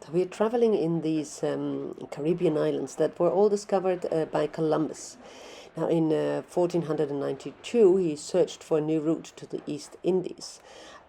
We're traveling in these Caribbean islands that were all discovered by Columbus. Now, in 1492, he searched for a new route to the East Indies.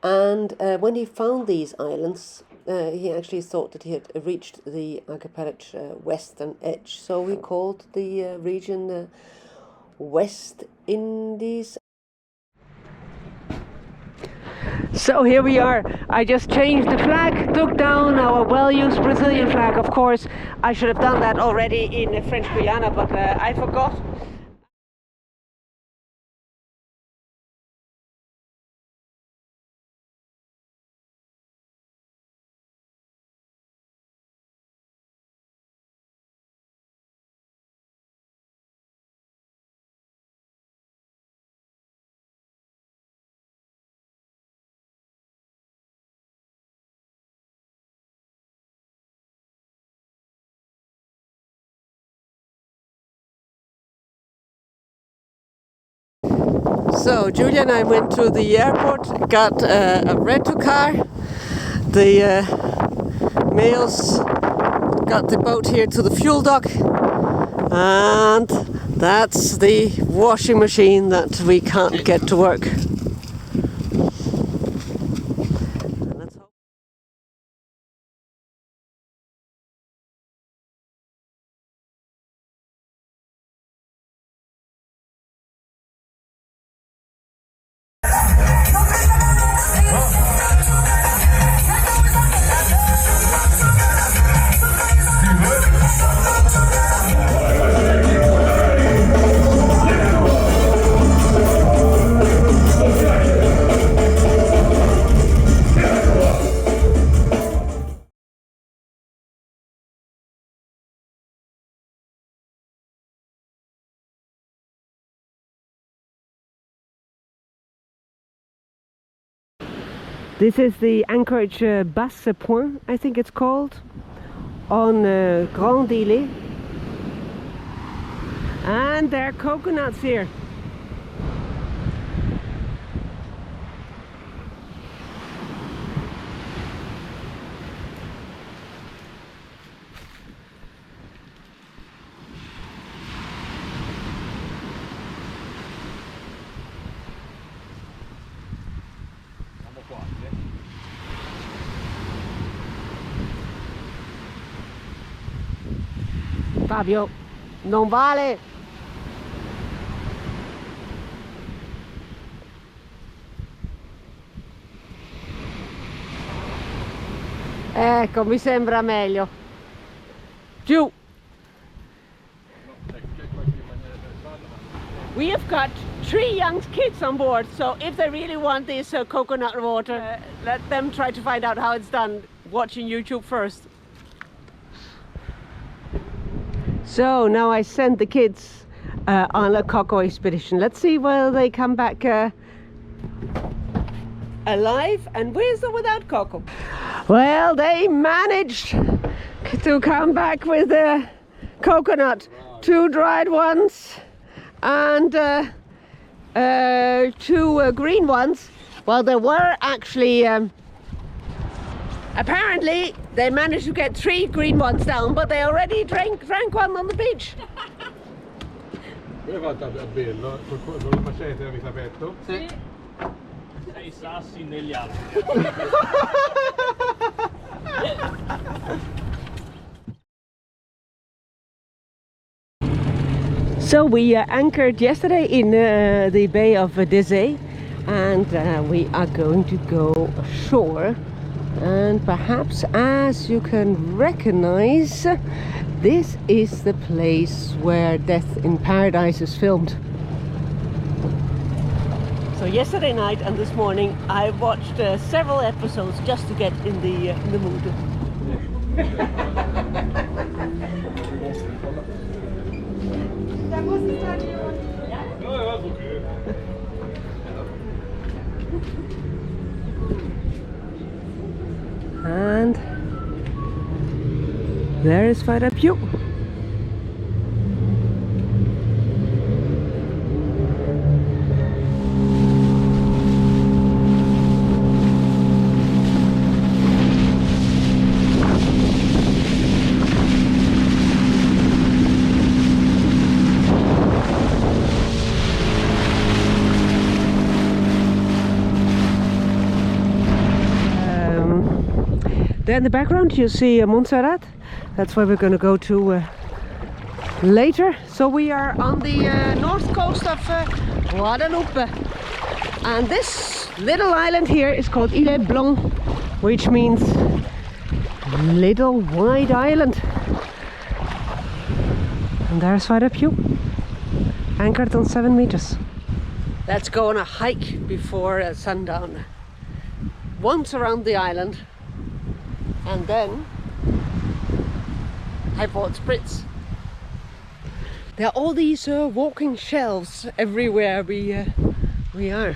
And when he found these islands, he actually thought that he had reached the archipelago western edge. So he called the region West Indies. So here we are. I just changed the flag, took down our well-used Brazilian flag. Of course, I should have done that already in French Guiana, but I forgot. So Julia and I went to the airport, got a rental car. The males got the boat here to the fuel dock, and that's the washing machine that we can't get to work. This is the anchorage Basse Point, I think it's called, on Grand Islet. And there are coconuts here. Fabio, non vale! Ecco, mi sembra meglio. Giù! We have got 3 young kids on board, so if they really want this coconut water, let them try to find out how it's done, watching YouTube first. So now I send the kids on a cocoa expedition. Let's see whether they come back alive and with or without cocoa. Well, they managed to come back with a coconut, 2 dried ones and 2 green ones. Well, there were actually apparently they managed to get 3 green ones down, but they already drank one on the beach. Guarda, è bello, lo facete, avete aperto? Sì. 6 sassi negli altri. So we anchored yesterday in the Bay of Désiré, and we are going to go ashore. And perhaps, as you can recognize, this is the place where Death in Paradise is filmed. So yesterday night and this morning I watched several episodes just to get in the mood. And there is Father Pew. There in the background you see Montserrat. That's where we're going to go to later. So we are on the north coast of Guadeloupe. And this little island here is called Ile Blanc, which means little white island. And there's Father Pew, anchored on 7 meters. Let's go on a hike before sundown. Once around the island, and then I bought spritz. There are all these walking shelves everywhere we are.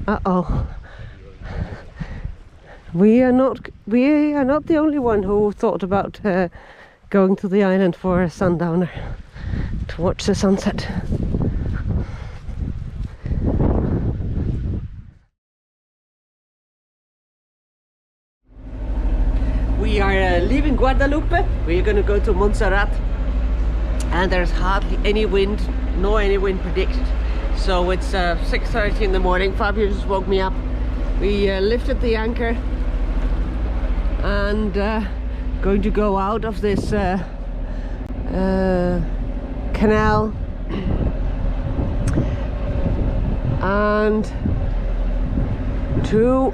Uh-oh. We are not the only one who thought about going to the island for a sundowner to watch the sunset. We are leaving Guadeloupe. We're going to go to Montserrat, and there's hardly any wind, nor any wind predicted. So it's 6:30 in the morning. Fabio just woke me up. We lifted the anchor and going to go out of this canal and to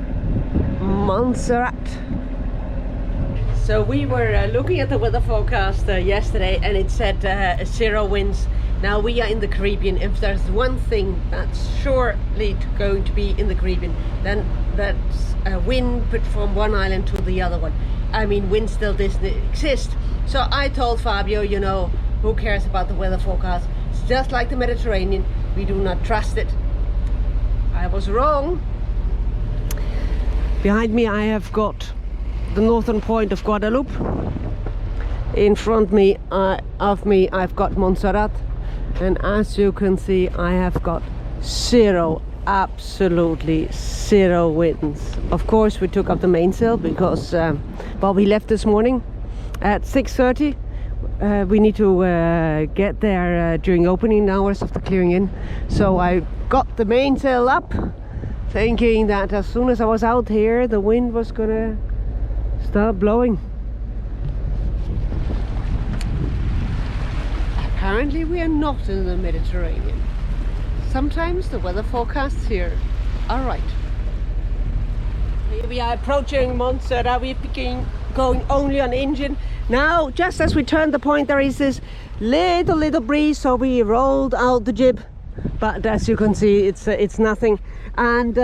Montserrat. So we were looking at the weather forecast yesterday, and it said 0 winds. Now we are in the Caribbean. If there's one thing that's surely going to be in the Caribbean, then that's a wind, but from one island to the other one. I mean, wind still doesn't exist. So I told Fabio, you know, who cares about the weather forecast? It's just like the Mediterranean. We do not trust it. I was wrong. Behind me I have got the northern point of Guadeloupe. In front of me I've got Montserrat. And as you can see, I have got 0, absolutely 0 winds. Of course, we took up the mainsail because, well, we left this morning at 6:30. We need to get there during opening hours of the clearing in. So I got the mainsail up, thinking that as soon as I was out here, the wind was gonna start blowing. Apparently we are not in the Mediterranean. Sometimes the weather forecasts here are right. Here we are approaching Montserrat. We're going only on engine. Now, just as we turned the point, there is this little breeze, so we rolled out the jib. But as you can see, it's nothing. And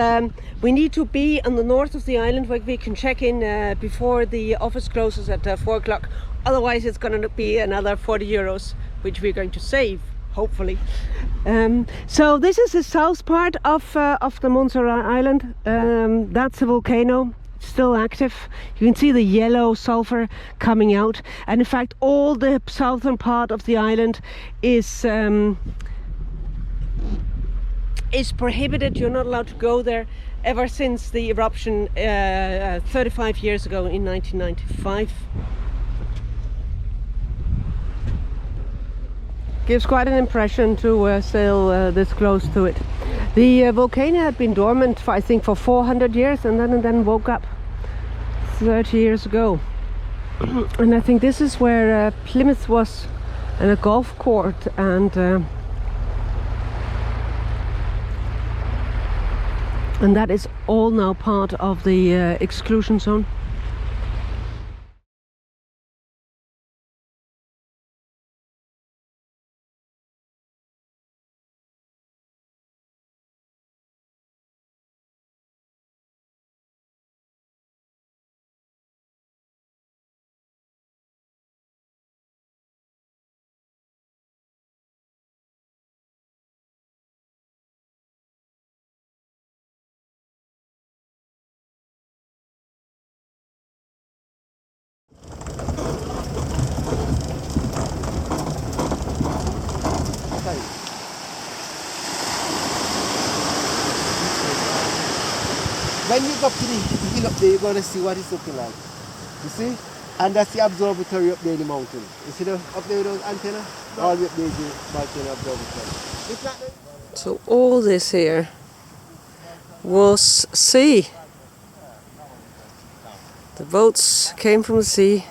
we need to be on the north of the island where we can check in before the office closes at 4 o'clock. Otherwise, it's going to be another 40 euros, which we're going to save, hopefully. So this is the south part of the Montserrat Island. That's a volcano, still active. You can see the yellow sulfur coming out. And in fact, all the southern part of the island is prohibited. You're not allowed to go there ever since the eruption 35 years ago in 1995. Gives quite an impression to sail this close to it. The volcano had been dormant for, I think, for 400 years and then woke up 30 years ago. And I think this is where Plymouth was, and a golf court, and that is all now part of the exclusion zone. When you go up to the hill up there, you're going to see what it's looking like. You see? And that's the observatory up there in the mountain. You see the, up there with those antennas? All the way up there is the mountain observatory. It's not the... So all this here was sea. The boats came from the sea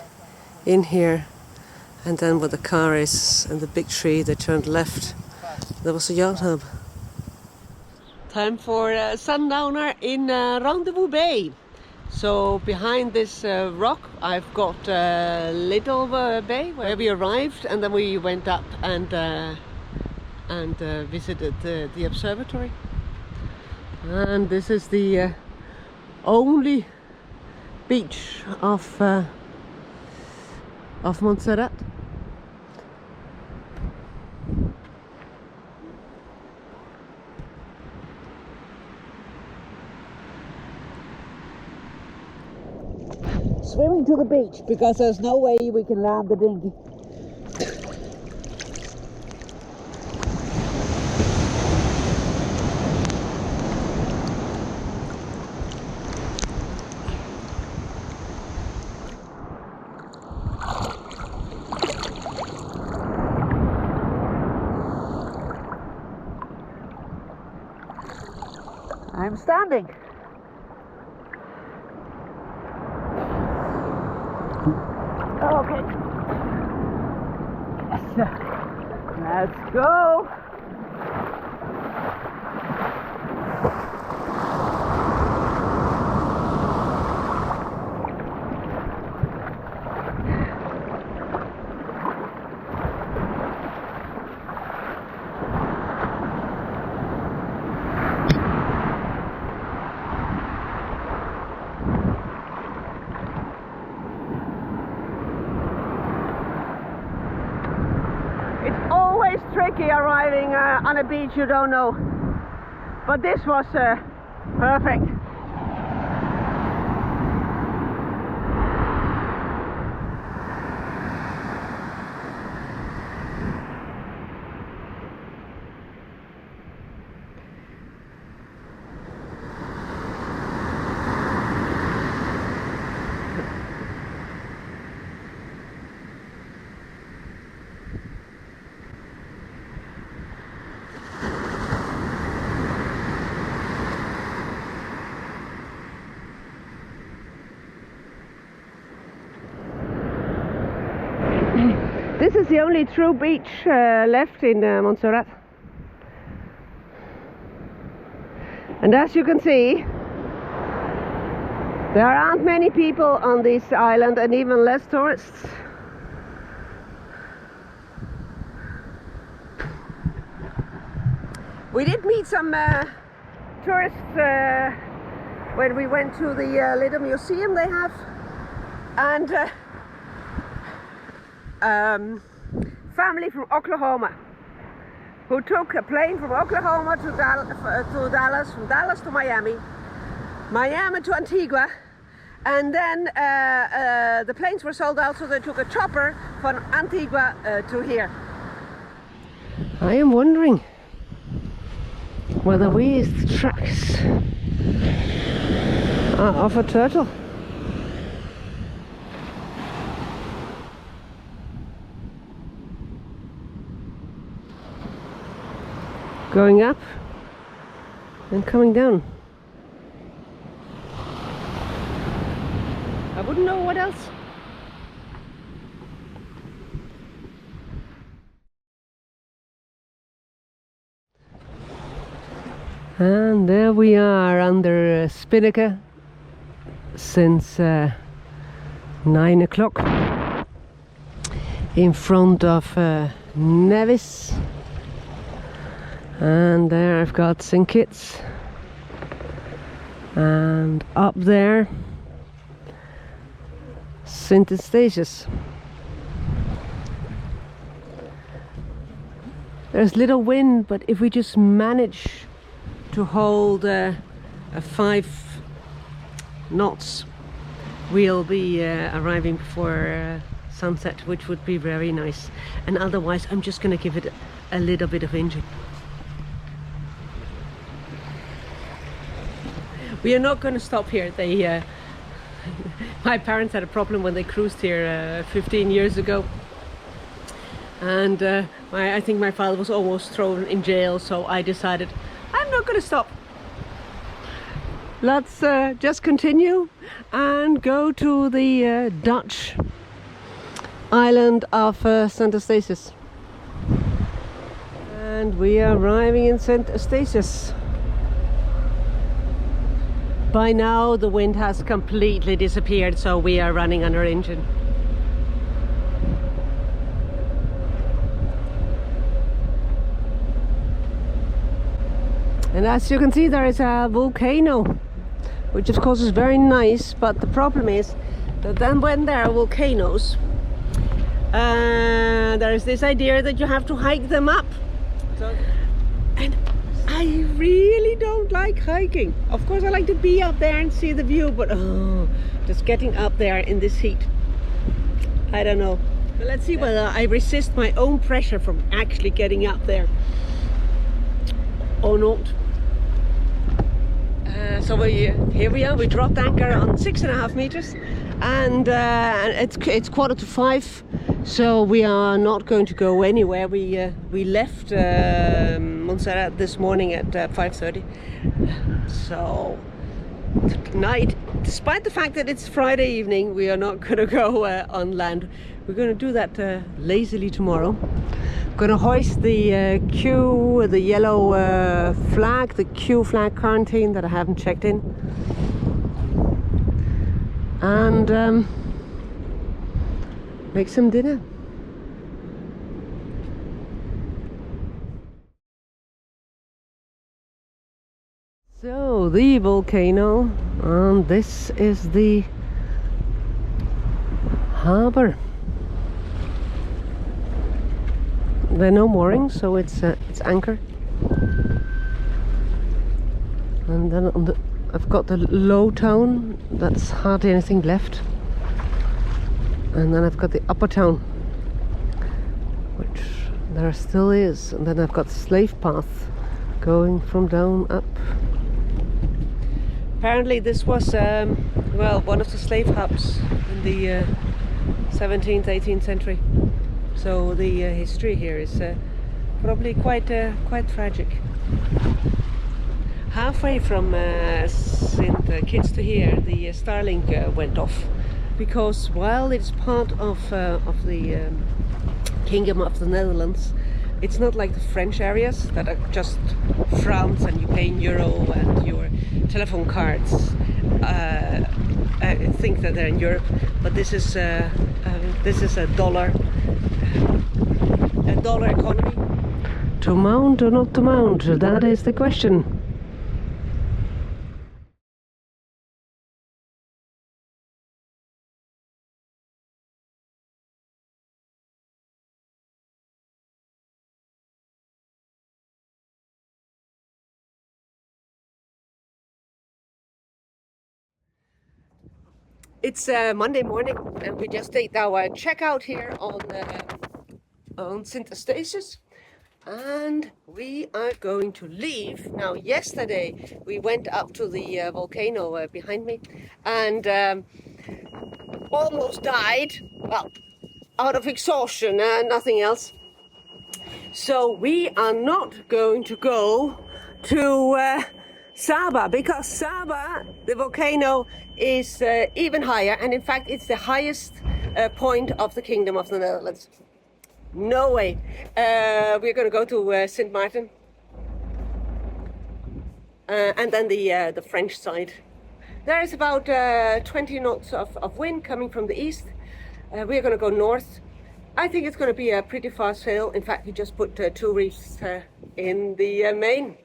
in here, and then where the car is and the big tree, they turned left. There was a yacht hub. Time for a sundowner in Rendezvous Bay. So behind this rock I've got a little bay where we arrived, and then we went up and visited the observatory. And this is the only beach of Montserrat. Swimming to the beach because there's no way we can land the dinghy. I'm standing. Okay. Let's go. Tricky arriving on a beach you don't know, but this was perfect. This is the only true beach left in Montserrat. And as you can see, there aren't many people on this island and even less tourists. We did meet some tourists when we went to the little museum they have, and family from Oklahoma who took a plane from Oklahoma to Dallas, from Dallas to Miami, Miami to Antigua, and then the planes were sold out, so they took a chopper from Antigua to here. I am wondering whether these tracks are of a turtle. Going up and coming down. I wouldn't know what else. And there we are under Spinnaker since 9 o'clock in front of Nevis. And there I've got St. Kitts, and up there Sint Eustatius. There's little wind, but if we just manage to hold a 5 knots, we'll be arriving before sunset, which would be very nice. And otherwise I'm just going to give it a little bit of engine. We are not going to stop here. They, my parents had a problem when they cruised here 15 years ago. And I think my father was almost thrown in jail, so I decided I'm not going to stop. Let's just continue and go to the Dutch island of Sint Eustatius. And we are arriving in Sint Eustatius. By now the wind has completely disappeared, so we are running on our engine. And as you can see, there is a volcano, which of course is very nice, but the problem is that then when there are volcanoes, there is this idea that you have to hike them up. And I really don't like hiking. Of course I like to be up there and see the view, but just getting up there in this heat, I don't know. But let's see whether I resist my own pressure from actually getting up there or not. So here we are. We dropped anchor on 6.5 meters, and it's 4:45. So we are not going to go anywhere. We left Montserrat this morning at 5:30. So tonight, despite the fact that it's Friday evening, we are not going to go on land. We're going to do that lazily tomorrow. Going to hoist the Q, the yellow flag, the Q flag quarantine that I haven't checked in, and make some dinner. So the volcano, and this is the harbor. There are no moorings, so it's anchor. And then I've got the low town, that's hardly anything left. And then I've got the upper town, which there still is. And then I've got the slave path going from down up. Apparently this was, well, one of the slave hubs in the 17th, 18th century. So the history here is probably quite tragic. Halfway from Sint Kitts to here, the Starlink went off, because while it's part of the Kingdom of the Netherlands, it's not like the French areas that are just France and you pay in euro and your telephone cards. I think that they're in Europe, but this is a dollar economy. To mount or not to mount, that is the question. It's Monday morning, and we just did our checkout here on Sint Eustatius, and we are going to leave. Now, yesterday we went up to the volcano behind me, and almost died, well, out of exhaustion and nothing else. So we are not going to go to Saba, because Saba, the volcano, is even higher, and in fact it's the highest point of the Kingdom of the Netherlands. No way. We're going to go to Sint Maarten, and then the French side. There is about 20 knots of wind coming from the east. We're going to go north. I think it's going to be a pretty fast sail. In fact, we just put 2 reefs in the main.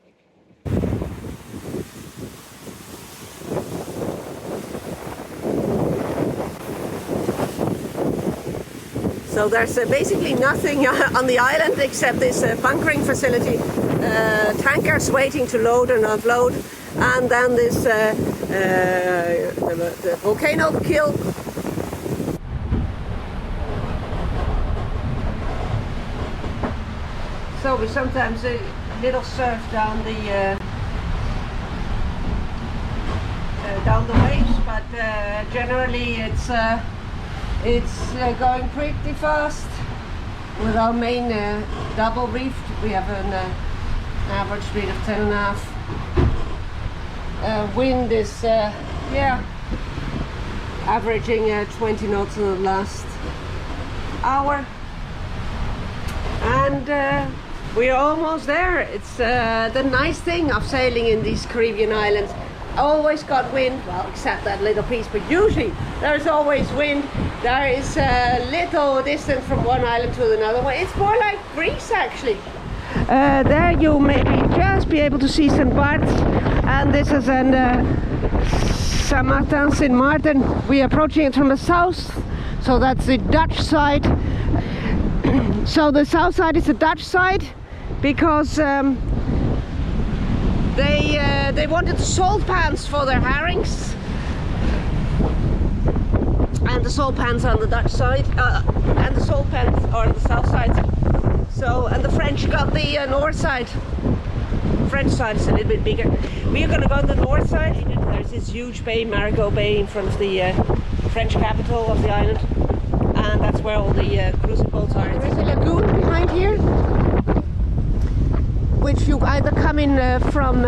So there's basically nothing on the island except this bunkering facility, tankers waiting to load and unload, and then this the volcano kill. So we sometimes a little surf down generally it's going pretty fast. With our main double reefed, we have an average speed of 10.5. Wind is averaging 20 knots in the last hour, and we're almost there. It's the nice thing of sailing in these Caribbean islands. Always got wind, well, except that little piece, but usually there's always wind. There is a little distance from one island to another one. It's more like Greece, actually. There you maybe just be able to see St. Bart's, and this is an Saint Martin, St. Martin. We're approaching it from the south, so that's the Dutch side. So the south side is the Dutch side because they wanted salt pans for their herrings, and the salt pans are on the Dutch side, and the salt pans are on the south side. So, and the French got the north side. French side is a little bit bigger. We are going to go to the north side. There's this huge bay, Marigot Bay, in front of the French capital of the island, and that's where all the cruising boats are. There is a lagoon behind here, which you either come in from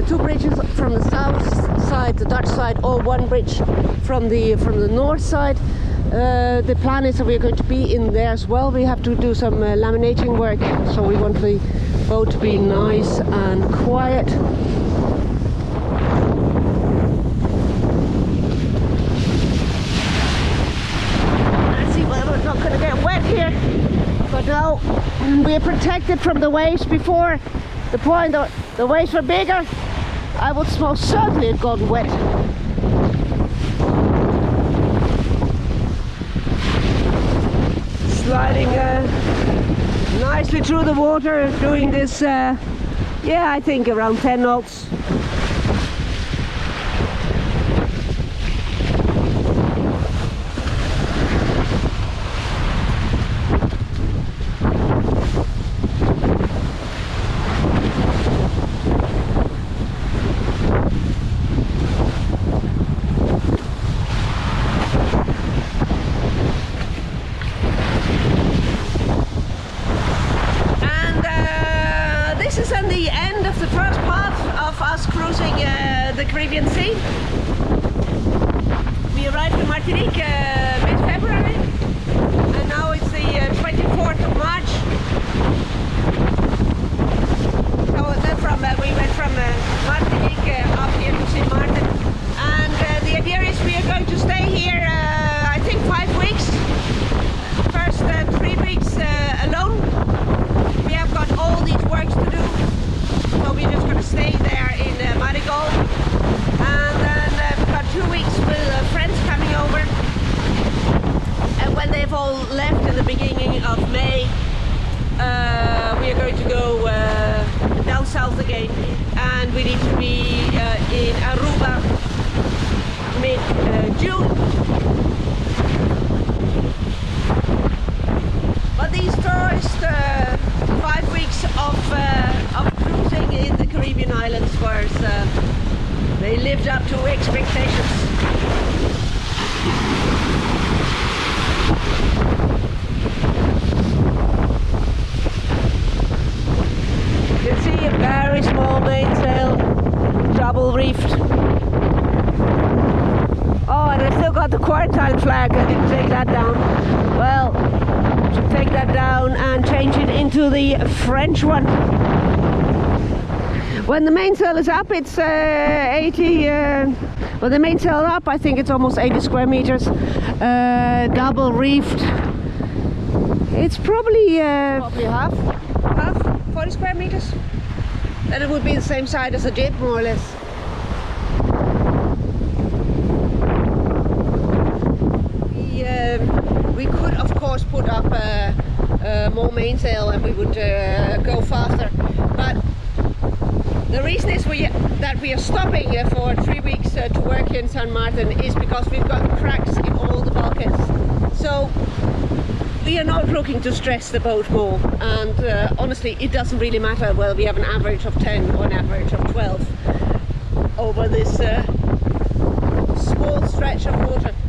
two bridges from the south side, the Dutch side, or one bridge from the north side. The plan is that we're going to be in there as well. We have to do some laminating work, so we want the boat to be nice and quiet. Let's see whether we're not going to get wet here. But no, we are protected from the waves. Before the point the waves were bigger, I would most certainly have gotten wet. Sliding nicely through the water, doing this, I think around 10 knots. The Caribbean Sea. We arrived in Martinique mid-February, and now it's the 24th of March. So then we went from Martinique up here to St. Martin, and the idea is we are going to stay here I think 5 weeks. First 3 weeks alone. We have got all these works to do, so we're just going to stay there in Marigot. And then we've got 2 weeks with friends coming over, and when they've all left in the beginning of May, we are going to go down south again, and we need to be in Aruba mid-June. But these first 5 weeks of cruising in the Caribbean islands they lived up to expectations. You can see a very small mainsail, double reefed. Oh, and I still got the quarantine flag. I didn't take that down. Well, should take that down and change it into the French one. When the mainsail is up, it's 80. Well, the mainsail up, I think it's almost 80 square meters. Double reefed. It's probably half 40 square meters. Then it would be the same side as a jib, more or less. We could, of course, put up more mainsail, and we would go faster. But the reason is that we are stopping for 3 weeks to work in St. Martin is because we've got cracks in all the bulkheads. So we are not looking to stress the boat more, and honestly it doesn't really matter whether we have an average of 10 or an average of 12 over this small whole stretch of water.